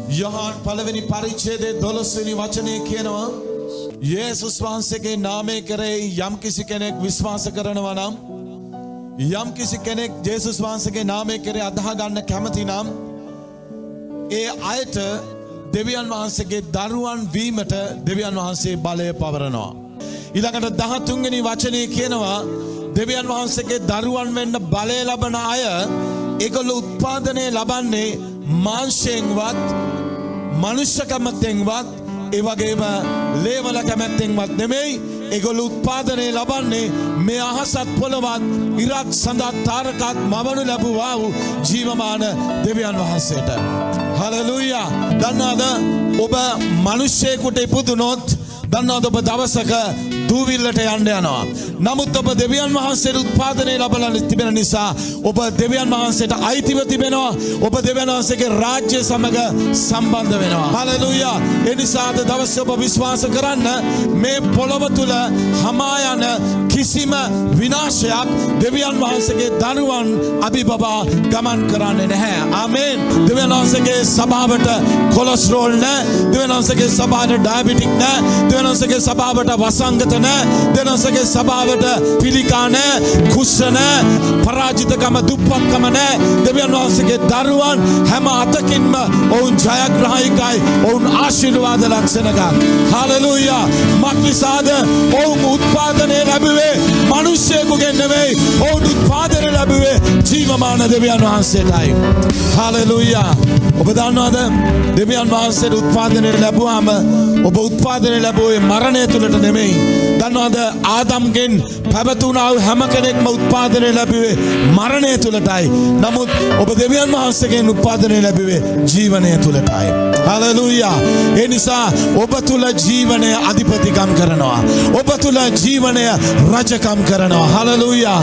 යොහාන් පළවෙනි පරිච්ඡේදයේ 12 වෙනි වචනේ කියනවා යේසුස් වහන්සේගේ නාමය කෙරෙහි යම් කිසි කෙනෙක් විශ්වාස කරනවා නම් යම් කිසි කෙනෙක් යේසුස් වහන්සේගේ නාමය කෙරෙහි අදහ ගන්න කැමති නම් ඒ අයට දෙවියන් වහන්සේගේ දරුවන් වීමට දෙවියන් වහන්සේ බලය පවරනවා. ඊළඟට 13 වෙනි වචනේ කියනවා දෙවියන් වහන්සේගේ දරුවන් වෙන්න බලය ලබන අය ඒගොල්ලෝ උත්පාදනය ලබන්නේ මාංශයෙන්වත් මනුෂ්‍ය කැමැත්තෙන්වත් ඒ වගේම ලේවල කැමැත්තෙන්වත් නෙමෙයි. ඒගොල්ලෝ උත්පාදනය ලබන්නේ මේ අහසත් පොළවත් ඉරක් සඳත් තාරකත් මවනු ලැබුවා වූ ජීවමාන දෙවියන් වහන්සේට. හලෙලූයා. දන්නවද ඔබ මිනිස්සෙකුට ඉපදුනොත් දන්නවද ඔබ දවසක දූවිල්ලට යන්න යනවා. නමුත් ඔබ දෙවියන් වහන්සේට උත්පාදනය ලැබලා තිබෙන නිසා ඔබ දෙවියන් වහන්සේට අයිතිව තිබෙනවා. ඔබ දෙවියන් වහන්සේගේ රාජ්‍ය සමග සම්බන්ධ වෙනවා. හලෙලූයා. ඒ නිසා අද දවසේ ඔබ විශ්වාස කරන්න මේ පොළොව තුල හමා යන කිසිම විනාශයක් දෙවියන් වහන්සේගේ දරුවන් අභිබවා ගමන් කරන්නේ නැහැ. ආමේන්. දෙවියන් වහන්සේගේ සභාවට කොලෙස්ටරෝල් නැහැ. දෙවියන් වහන්සේගේ සභාවට ඩයබටික් නැහැ. දෙවියන් වහන්සේගේ සභාවට වසංගත නැහැ. දෙවියන් වහන්සේගේ සභාවට පිළිකා නැහැ. කුෂ්ඨ නැහැ. පරාජිතකම දුප්පත්කම නැහැ. දෙවියන් වහන්සේගේ දරුවන් හැම අතකින්ම ඔවුන් ජයග්‍රාහකයි. ඔවුන් ආශිර්වාද ලක්ෂණක. හalleluya. මක්නිසාද ඔවුන් උත්පාදනය ලැබුවේ මිනිසෙකුගෙන් නෙවෙයි. ඔවුන් උත්පාදනය ලැබුවේ ජීවමාන දෙවියන් වහන්සේටයි. හalleluya. ඔබ දන්නවද දෙවියන් වහන්සේට උත්පාදනය ලැබුවාම ඔබ උත්පාදනය ලැබුවේ මරණය තුලට නෙමෙයි. දන්නවද ආදම්ගෙන් පැවතුණා වූ හැම කෙනෙක්ම උත්පාදනය ලැබුවේ මරණය තුලටයි. නමුත් ඔබ දෙවියන් වහන්සේගෙන් උත්පාදනය ලැබුවේ ජීවනය තුලටයි. හalleluya. ඒ නිසා ඔබ තුල ජීවනය අධිපතිකම් කරනවා. ඔබ තුල ජීවනය රජකම් කරනවා. හalleluya.